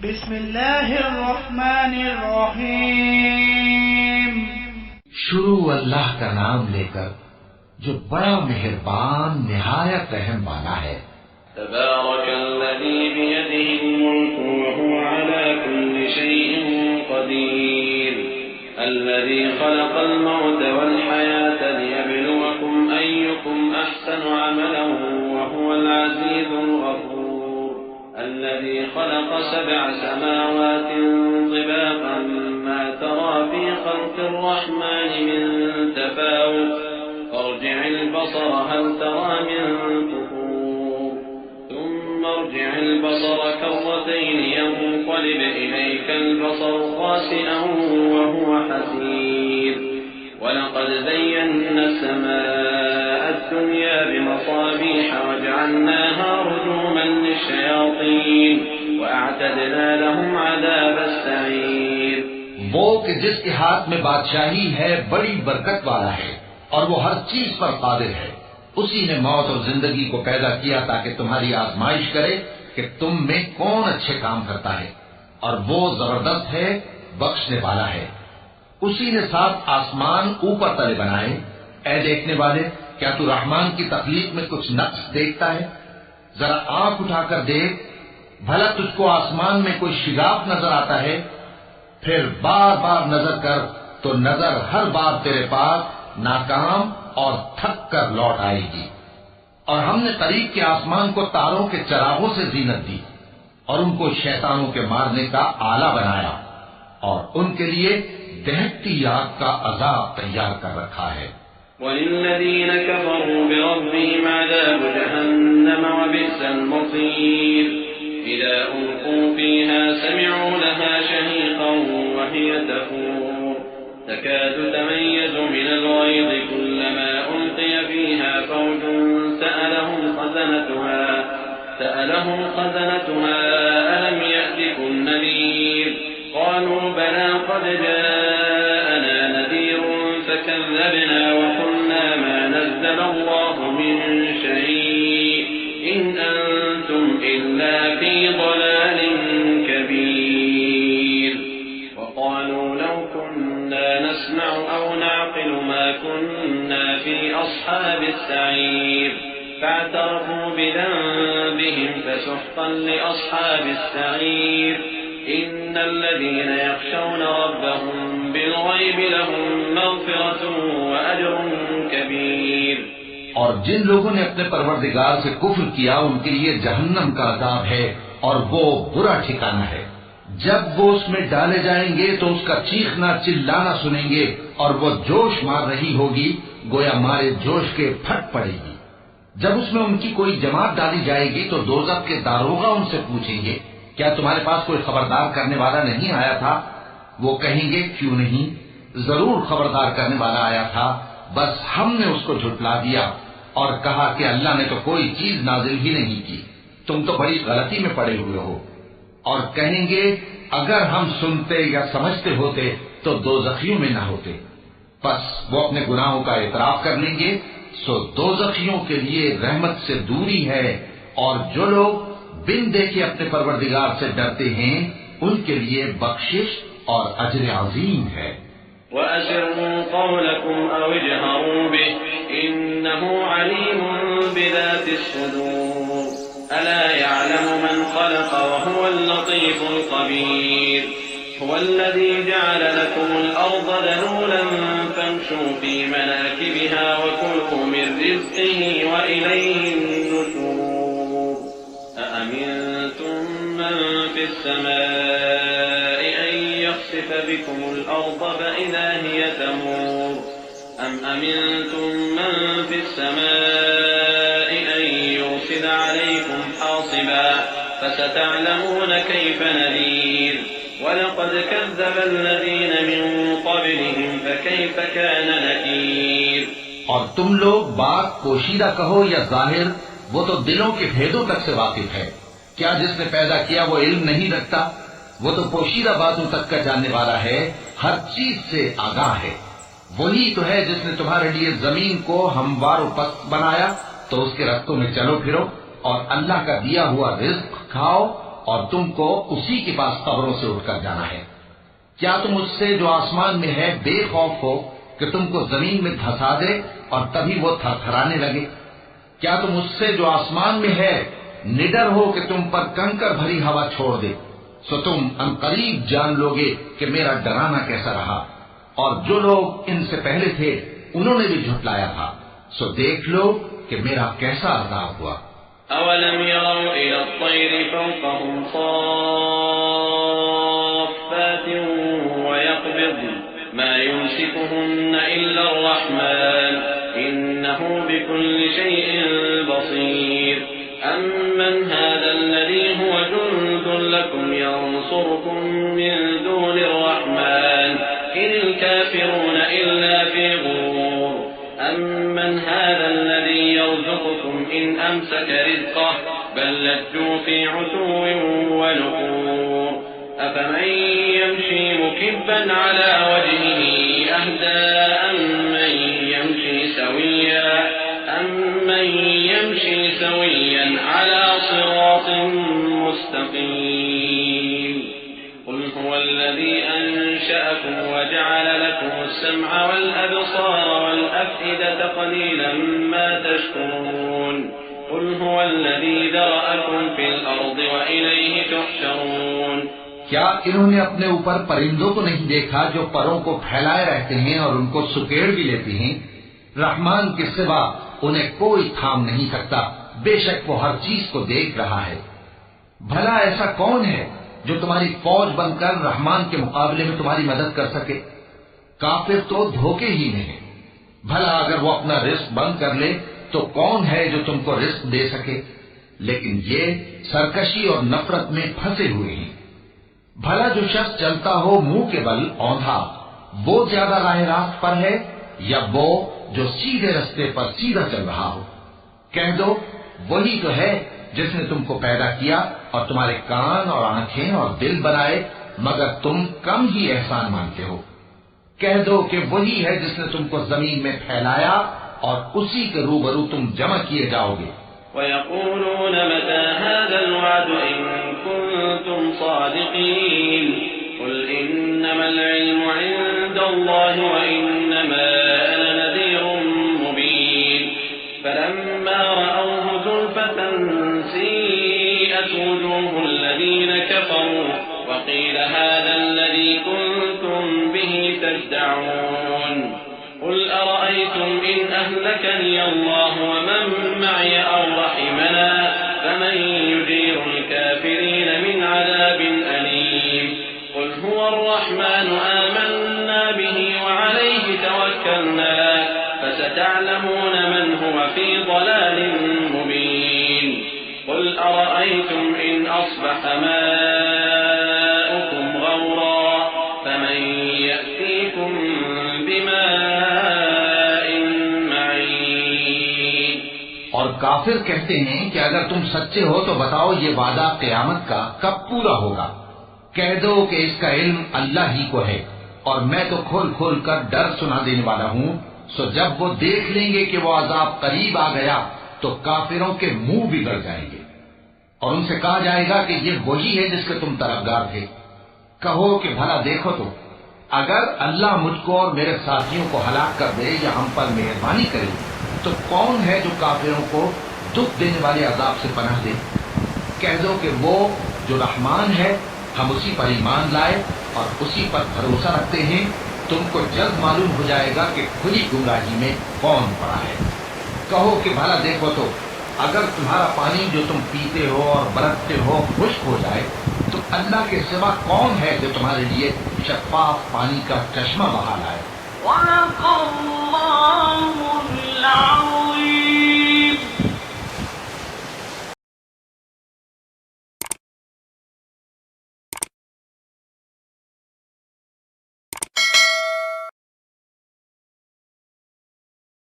बिस्मिल्लाहिर्रहमानिर्रहीम। शुरू अल्लाह का नाम लेकर जो बड़ा मेहरबान निहायत रहम वाला है। तबारकल्लज़ी बियदिहिल मुल्कु व हुवा अला कुल्लि शैइन क़दीर अल्लज़ी खलक़ल मौत वल हयात लियब्लुवकुम अय्युकुम अहसनु अमलन व हुवल अज़ीज़ुल गफूर الذي خلق 7 سماوات طباقا ما ترى في خلق الرحمن من تفاوت فارجع البصر هل ترى من فطور ثم ارجع البصر كرتين ينقلب إليك البصر خاسئا وهو حسير ولقد زينا السماء الدنيا بمصابيح وجعلناها رجوما للشياطين وأعتدنا لهم عذاب السعير। वो कि जिसके हाथ में बादशाही है बड़ी बरकत वाला है और वो हर चीज पर कादिर है। उसी ने मौत और जिंदगी को पैदा किया ताकि तुम्हारी आजमाइश करे कि तुम में कौन अच्छे काम करता है, और वो जबरदस्त है, बख्शने वाला है। उसी ने 7 आसमान ऊपर तले बनाए। ऐ देखने वाले, क्या तू रहमान की तख्लीक में कुछ नक्स देखता है? जरा आंख उठाकर देख, भला तुझको आसमान में कोई शिगाफ नजर आता है? फिर बार बार नजर कर तो नजर हर बार तेरे पास नाकाम और थक कर लौट आएगी। और हमने करीब के आसमान को तारों के चरागों से जीनत दी और उनको शैतानों के मारने का आला बनाया, और उनके लिए दहकती आग का अजाब तैयार कर रखा है। वलिल्लज़ीन कफ़रू बिरब्बिहिम अज़ाबु जहन्नम व बि'सल मसीर इज़ा उल्क़ू फ़ीहा समि'ू लहा शहीक़न व हिय तफूर तकादु तमय्यज़ु मिनल ग़यज़ कुल्लमा उल्क़िय फ़ीहा फ़ौजुन सअलहुम ख़ज़नतुहा अलम यअतिकुम नज़ीर قالوا بلى قد جاءنا نذير فكذبنا وقلنا ما نزل الله من شيء إن أنتم إلا في ضلال كبير وقالوا لو كنا نسمع أو نعقل ما كنا في أصحاب السعير فاعترفوا بذنبهم فسحقا لأصحاب السعير إن الذين يخشون ربهم بالغيب لهم مغفرة وأجر كبيर। और जिन लोगों ने अपने परवरदिगार से कुफ्र किया उनके लिए जहन्नम का अज़ाब है और वो बुरा ठिकाना है। जब वो उसमें डाले जाएंगे तो उसका चीखना चिल्लाना सुनेंगे और वो जोश मार रही होगी, गोया मारे जोश के फट पड़ेगी। जब उसमें उनकी कोई जमात डाली जाएगी तो दोज़ख के दारोगा उनसे पूछेंगे, क्या तुम्हारे पास कोई खबरदार करने वाला नहीं आया था? वो कहेंगे, क्यों नहीं, जरूर खबरदार करने वाला आया था, बस हमने उसको झुठला दिया और कहा कि अल्लाह ने तो कोई चीज नाजिल ही नहीं की, तुम तो बड़ी गलती में पड़े हुए हो। और कहेंगे, अगर हम सुनते या समझते होते तो दोज़खियों में न होते। बस वो अपने गुनाहों का इतराफ कर लेंगे, सो दोज़खियों के लिए रहमत से दूरी है, और जो लोग बिन देखे अपने परवरदिगार से डरते हैं उनके लिए बख्शिश और अजर अज़ीम है। वअस्रु क़ौलकुम औ इजहरू बिहि इन्नहु अलीमुन बिज़ातिस सुदूर अला यअलमु मन ख़लक़ व हुवल लतीफ़ुल ख़बीर हुवल्लज़ी जअल लकुमुल अर्ज़ ज़लूलन फम्शू फ़ी मनाकिबिहा व कुलू मिन रिज़्क़िही व इलैहिन नुशूर أأمنتم من في السماء أن يخسف بكم الأرض فإذا هي تمور أم أمنتم من في السماء أن يرسل عليكم حاصبا فستعلمون كيف نذير ولقد كذب الذين من قبلهم فكيف كان نكير। और तुम लोग बात पोशीदा कहो या जाहिर, वो तो दिलों के भेदों तक से वाकिफ है। क्या जिसने पैदा किया वो इल्म नहीं रखता? वो तो पोशीदा बातों तक का जानने वाला है, हर चीज से आगाह है। वही तो है जिसने तुम्हारे लिए जमीन को हमवार पस्त बनाया तो उसके रस्तों में चलो फिरो और अल्लाह का दिया हुआ रिज्क खाओ और तुमको उसी के पास कब्रों से उठकर जाना है। क्या तुम उससे जो आसमान में है बेखौफ हो कि तुमको जमीन में धंसा दे और तभी वो थरथराने लगे? क्या तुम उससे जो आसमान में है निडर हो कि तुम पर कंकर भरी हवा छोड़ दे? सो तुम अनकरीब जान लोगे कि मेरा डराना कैसा रहा। और जो लोग इनसे पहले थे उन्होंने भी झुटलाया था, सो देख लो कि मेरा कैसा अज़ाब हुआ। अवलम यरौ इला त्तैरि फौक़हुम साफ़्फ़ातिन व यक़बिज़्न मा युमसिकुहुन्न इल्ला अर्रहमान इन्नहु बिकुल्लि शैइन बसीर अम्मन हाज़ा अल्लज़ी हुव जुन्दुन लकुम यंसुरुकुम मिन दूनि अर्रहमान इनिल काफ़िरून इल्ला फ़ी गुरूर अम्मन हाज़ा अल्लज़ी यरज़ुकुकुम इन अमसक रिज़क़हु बल लज्जू फ़ी उतुव्विन व नुफ़ूर अफ़मन यमशी मुकिब्बन अला वजहिही अहदा अम्मन यमशी सविय्यन अला सिरातिन मुस्तक़ीम क़ुल हुवल्लज़ी अंशअकुम व जअल लकुमुस-समअ वल-अबसार वल-अफ़इदत क़लीलन मा तशकुरून क़ुल हुवल्लज़ी ज़रअकुम फ़िल अर्ज़ि व इलैहि तुहशरून। क्या इन्होंने अपने ऊपर परिंदों को नहीं देखा जो परों को फैलाए रहते हैं और उनको सुकेड़ भी लेती हैं? रहमान के सिवा उन्हें कोई थाम नहीं सकता, बेशक वो हर चीज को देख रहा है। भला ऐसा कौन है जो तुम्हारी फौज बनकर रहमान के मुकाबले में तुम्हारी मदद कर सके? काफिर तो धोखे ही में है। भला अगर वो अपना रिस्क बंद कर ले तो कौन है जो तुमको रिस्क दे सके? लेकिन ये सरकशी और नफरत में फंसे हुए हैं। भला जो शख्स चलता हो मुंह के बल औंधा, वो ज्यादा राह रास्त पर है या वो जो सीधे रास्ते पर सीधा चल रहा हो? कह दो, वही तो है जिसने तुमको पैदा किया और तुम्हारे कान और आंखें और दिल बनाए, मगर तुम कम ही एहसान मानते हो। कह दो कि वही है जिसने तुमको जमीन में फैलाया और उसी के रूबरू तुम जमा किए जाओगे। वयक़ूलून मता हाज़ल वअद इन कुन्तुम सादिक़ीन क़ुल इन्नमल इल्मु इंदल्लाहि व इन्नमा अना नज़ीरुम मुबीन फलम्मा रअवहु ज़ुल्फ़तन सीअत वुजूहुल लज़ीन कफ़रू व क़ील हाज़ा अल्लज़ी कुन्तुम बिही तदअऊन क़ुल अरअयतुम इन अहलकनी अल्लाहु व मन मअय औ रहिमना फमन युजीरुल काफ़िरीन मिन अज़ाबिन अलीम क़ुल हुव अर्रहमानु आमन्ना बिही व अलैहि तवक्कलना फसतअलमून मन हुव फी ضलालिन मुबीन क़ुल अरअयतुम इन अस्बह माउकुम गौरा फमन यअतीकुम और काफिर कहते हैं कि अगर तुम सच्चे हो तो बताओ ये वादा क़यामत का कब पूरा होगा? कह दो कि इसका इल्म अल्लाह ही को है और मैं तो खोल खोल कर डर सुना देने वाला हूँ। सो जब वो देख लेंगे कि वो अजाब करीब आ गया तो काफिरों के मुंह बिगड़ जाएंगे और उनसे कहा जाएगा कि ये वही है जिसके तुम तरफदार थे। कहो कि भला देखो तो, अगर अल्लाह मुझको और मेरे साथियों को हलाक कर दे या हम पर मेहरबानी करे तो कौन है जो काफिरों को दुख देने वाले अजाब से पनाह दे? कह दो कि वो जो रहमान है, हम उसी पर ईमान लाए और उसी पर भरोसा रखते हैं। तुमको जल्द मालूम हो जाएगा कि खुली गुमराही में कौन पड़ा है। कहो कि भला देखो तो, अगर तुम्हारा पानी जो तुम पीते हो और बरतते हो खुश्क हो जाए तो अल्लाह के सिवा कौन है जो तुम्हारे लिए शफाफ पानी का चश्मा बहा लाए?